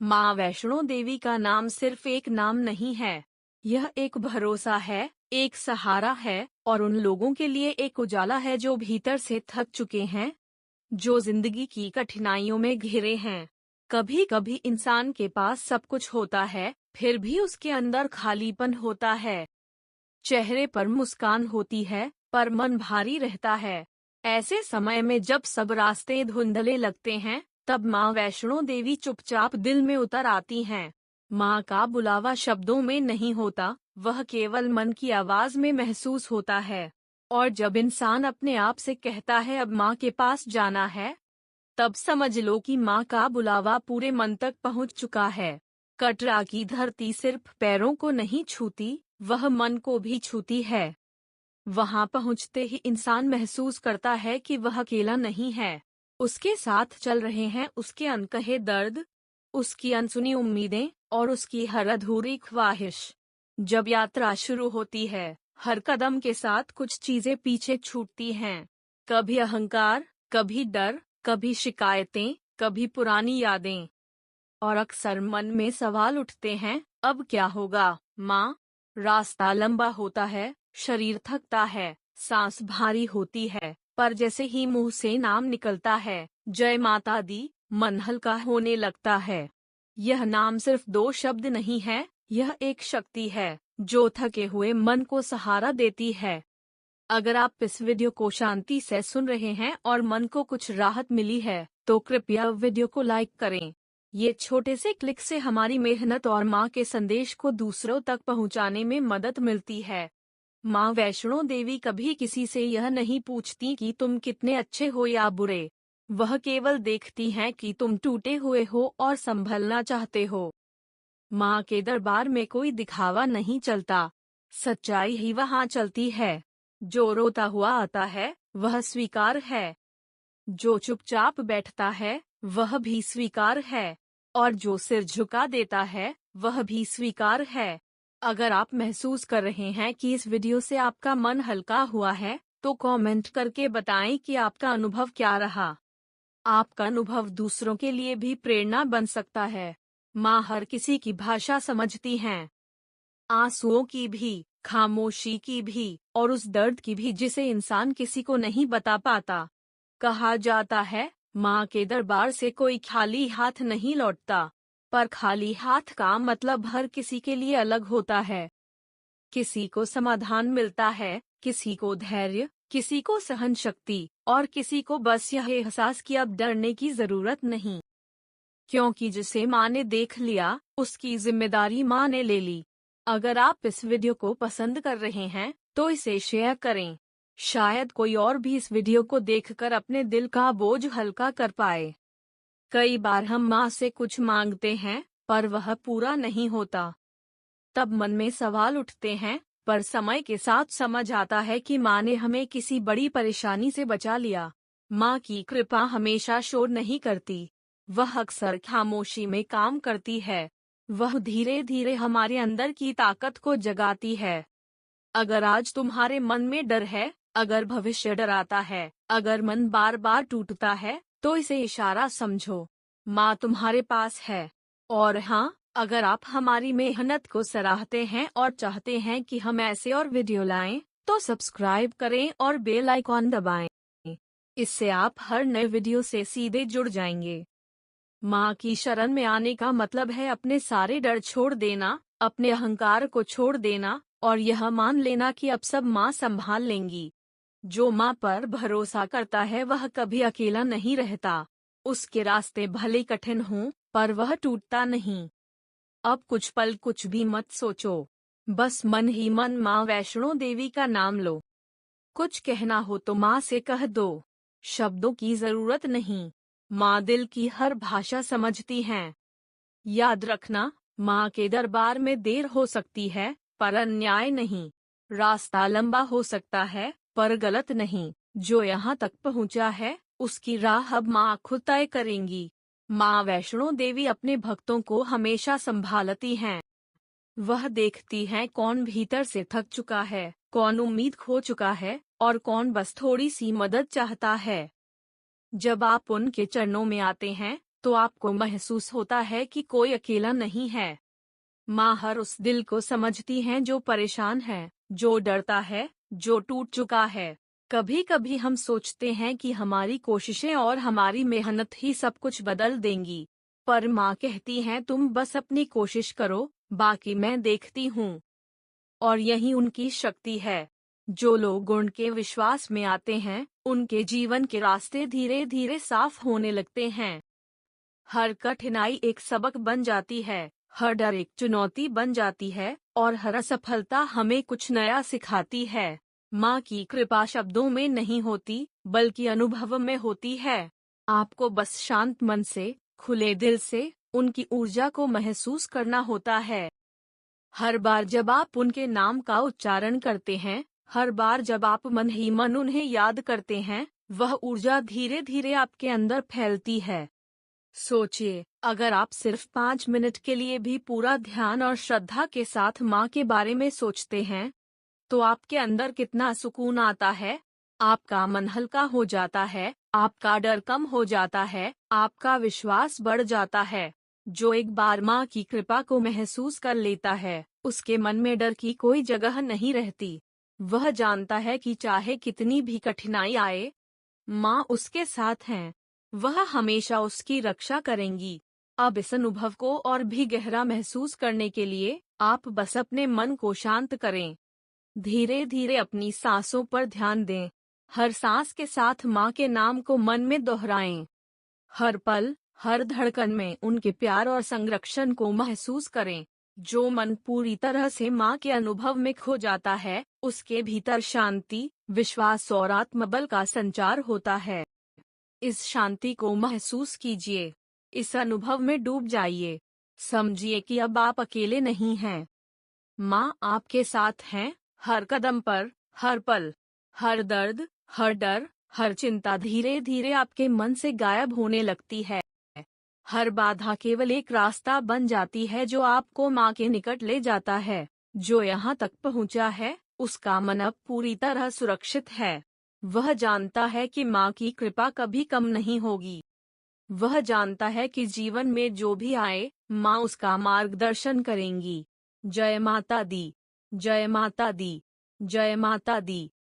माँ वैष्णो देवी का नाम सिर्फ एक नाम नहीं है, यह एक भरोसा है, एक सहारा है और उन लोगों के लिए एक उजाला है जो भीतर से थक चुके हैं, जो जिंदगी की कठिनाइयों में घिरे हैं। कभी कभी इंसान के पास सब कुछ होता है, फिर भी उसके अंदर खालीपन होता है। चेहरे पर मुस्कान होती है, पर मन भारी रहता है। ऐसे समय में जब सब रास्ते धुंधले लगते हैं, तब माँ वैष्णो देवी चुपचाप दिल में उतर आती हैं। माँ का बुलावा शब्दों में नहीं होता, वह केवल मन की आवाज में महसूस होता है। और जब इंसान अपने आप से कहता है अब माँ के पास जाना है, तब समझ लो कि माँ का बुलावा पूरे मन तक पहुँच चुका है। कटरा की धरती सिर्फ पैरों को नहीं छूती, वह मन को भी छूती है। वहां पहुंचते ही इंसान महसूस करता है कि वह अकेला नहीं है। उसके साथ चल रहे हैं उसके अनकहे दर्द, उसकी अनसुनी उम्मीदें और उसकी हर अधूरी ख्वाहिश। जब यात्रा शुरू होती है, हर कदम के साथ कुछ चीजें पीछे छूटती हैं। कभी अहंकार, कभी डर, कभी शिकायतें, कभी पुरानी यादें। और अक्सर मन में सवाल उठते हैं, अब क्या होगा माँ? रास्ता लंबा होता है, शरीर थकता है, सांस भारी होती है, पर जैसे ही मुंह से नाम निकलता है, जय माता दी, मन हल्का होने लगता है। यह नाम सिर्फ दो शब्द नहीं है, यह एक शक्ति है जो थके हुए मन को सहारा देती है। अगर आप इस वीडियो को शांति से सुन रहे हैं और मन को कुछ राहत मिली है, तो कृपया वीडियो को लाइक करें। ये छोटे से क्लिक से हमारी मेहनत और माँ के संदेश को दूसरों तक पहुँचाने में मदद मिलती है। माँ वैष्णो देवी कभी किसी से यह नहीं पूछती कि तुम कितने अच्छे हो या बुरे। वह केवल देखती हैं कि तुम टूटे हुए हो और संभलना चाहते हो। माँ के दरबार में कोई दिखावा नहीं चलता, सच्चाई ही वहाँ चलती है। जो रोता हुआ आता है, वह स्वीकार है। जो चुपचाप बैठता है, वह भी स्वीकार है। और जो सिर झुका देता है, वह भी स्वीकार है। अगर आप महसूस कर रहे हैं कि इस वीडियो से आपका मन हल्का हुआ है, तो कमेंट करके बताएं कि आपका अनुभव क्या रहा। आपका अनुभव दूसरों के लिए भी प्रेरणा बन सकता है। माँ हर किसी की भाषा समझती हैं, आंसुओं की भी, खामोशी की भी, और उस दर्द की भी जिसे इंसान किसी को नहीं बता पाता। कहा जाता है, माँ के दरबार से कोई खाली हाथ नहीं लौटता, पर खाली हाथ का मतलब हर किसी के लिए अलग होता है। किसी को समाधान मिलता है, किसी को धैर्य, किसी को सहन शक्ति, और किसी को बस यह एहसास कि अब डरने की जरूरत नहीं। क्योंकि जिसे माँ ने देख लिया, उसकी जिम्मेदारी माँ ने ले ली। अगर आप इस वीडियो को पसंद कर रहे हैं, तो इसे शेयर करें। शायद कोई और भी इस वीडियो को देखकर अपने दिल का बोझ हल्का कर पाए। कई बार हम माँ से कुछ मांगते हैं, पर वह पूरा नहीं होता। तब मन में सवाल उठते हैं, पर समय के साथ समझ आता है कि माँ ने हमें किसी बड़ी परेशानी से बचा लिया। माँ की कृपा हमेशा शोर नहीं करती, वह अक्सर खामोशी में काम करती है। वह धीरे धीरे हमारे अंदर की ताकत को जगाती है। अगर आज तुम्हारे मन में डर है, अगर भविष्य डराता है, अगर मन बार बार टूटता है, तो इसे इशारा समझो, माँ तुम्हारे पास है। और हाँ, अगर आप हमारी मेहनत को सराहते हैं और चाहते हैं कि हम ऐसे और वीडियो लाएं, तो सब्सक्राइब करें और बेल आइकॉन दबाएं। इससे आप हर नए वीडियो से सीधे जुड़ जाएंगे। माँ की शरण में आने का मतलब है अपने सारे डर छोड़ देना, अपने अहंकार को छोड़ देना, और यह मान लेना कि अब सब माँ संभाल लेंगी। जो माँ पर भरोसा करता है वह कभी अकेला नहीं रहता। उसके रास्ते भले कठिन हों, पर वह टूटता नहीं। अब कुछ पल कुछ भी मत सोचो, बस मन ही मन माँ वैष्णो देवी का नाम लो। कुछ कहना हो तो माँ से कह दो, शब्दों की जरूरत नहीं, माँ दिल की हर भाषा समझती हैं। याद रखना, माँ के दरबार में देर हो सकती है, पर अन्याय नहीं। रास्ता लंबा हो सकता है, पर गलत नहीं। जो यहाँ तक पहुँचा है, उसकी राह अब माँ खुद तय करेंगी। माँ वैष्णो देवी अपने भक्तों को हमेशा संभालती हैं। वह देखती हैं कौन भीतर से थक चुका है, कौन उम्मीद खो चुका है, और कौन बस थोड़ी सी मदद चाहता है। जब आप उनके चरणों में आते हैं, तो आपको महसूस होता है कि कोई अकेला नहीं है। माँ हर उस दिल को समझती हैं जो परेशान है, जो डरता है, जो टूट चुका है। कभी कभी हम सोचते हैं कि हमारी कोशिशें और हमारी मेहनत ही सब कुछ बदल देंगी, पर माँ कहती हैं तुम बस अपनी कोशिश करो, बाकी मैं देखती हूँ। और यही उनकी शक्ति है। जो लोग उनके विश्वास में आते हैं, उनके जीवन के रास्ते धीरे धीरे साफ होने लगते हैं। हर कठिनाई एक सबक बन जाती है, हर डर एक चुनौती बन जाती है, और हर असफलता हमें कुछ नया सिखाती है। माँ की कृपा शब्दों में नहीं होती, बल्कि अनुभव में होती है। आपको बस शांत मन से, खुले दिल से, उनकी ऊर्जा को महसूस करना होता है। हर बार जब आप उनके नाम का उच्चारण करते हैं, हर बार जब आप मन ही मन उन्हें याद करते हैं, वह ऊर्जा धीरे धीरे आपके अंदर फैलती है। सोचिए, अगर आप सिर्फ 5 मिनट के लिए भी पूरा ध्यान और श्रद्धा के साथ माँ के बारे में सोचते हैं, तो आपके अंदर कितना सुकून आता है। आपका मन हल्का हो जाता है, आपका डर कम हो जाता है, आपका विश्वास बढ़ जाता है। जो एक बार माँ की कृपा को महसूस कर लेता है, उसके मन में डर की कोई जगह नहीं रहती। वह जानता है कि चाहे कितनी भी कठिनाई आए, माँ उसके साथ हैं। वह हमेशा उसकी रक्षा करेंगी। अब इस अनुभव को और भी गहरा महसूस करने के लिए आप बस अपने मन को शांत करें। धीरे धीरे अपनी सांसों पर ध्यान दें। हर सांस के साथ माँ के नाम को मन में दोहराएं। हर पल, हर धड़कन में उनके प्यार और संरक्षण को महसूस करें। जो मन पूरी तरह से माँ के अनुभव में खो जाता है, उसके भीतर शांति, विश्वास और आत्मबल का संचार होता है। इस शांति को महसूस कीजिए। इस अनुभव में डूब जाइए। समझिए कि अब आप अकेले नहीं हैं। माँ आपके साथ हैं, हर कदम पर, हर पल। हर दर्द, हर डर, हर चिंता धीरे धीरे आपके मन से गायब होने लगती है। हर बाधा केवल एक रास्ता बन जाती है जो आपको माँ के निकट ले जाता है। जो यहाँ तक पहुँचा है, उसका मन अब पूरी तरह सुरक्षित है। वह जानता है कि माँ की कृपा कभी कम नहीं होगी। वह जानता है कि जीवन में जो भी आए, माँ उसका मार्गदर्शन करेंगी। जय माता दी, जय माता दी, जय माता दी।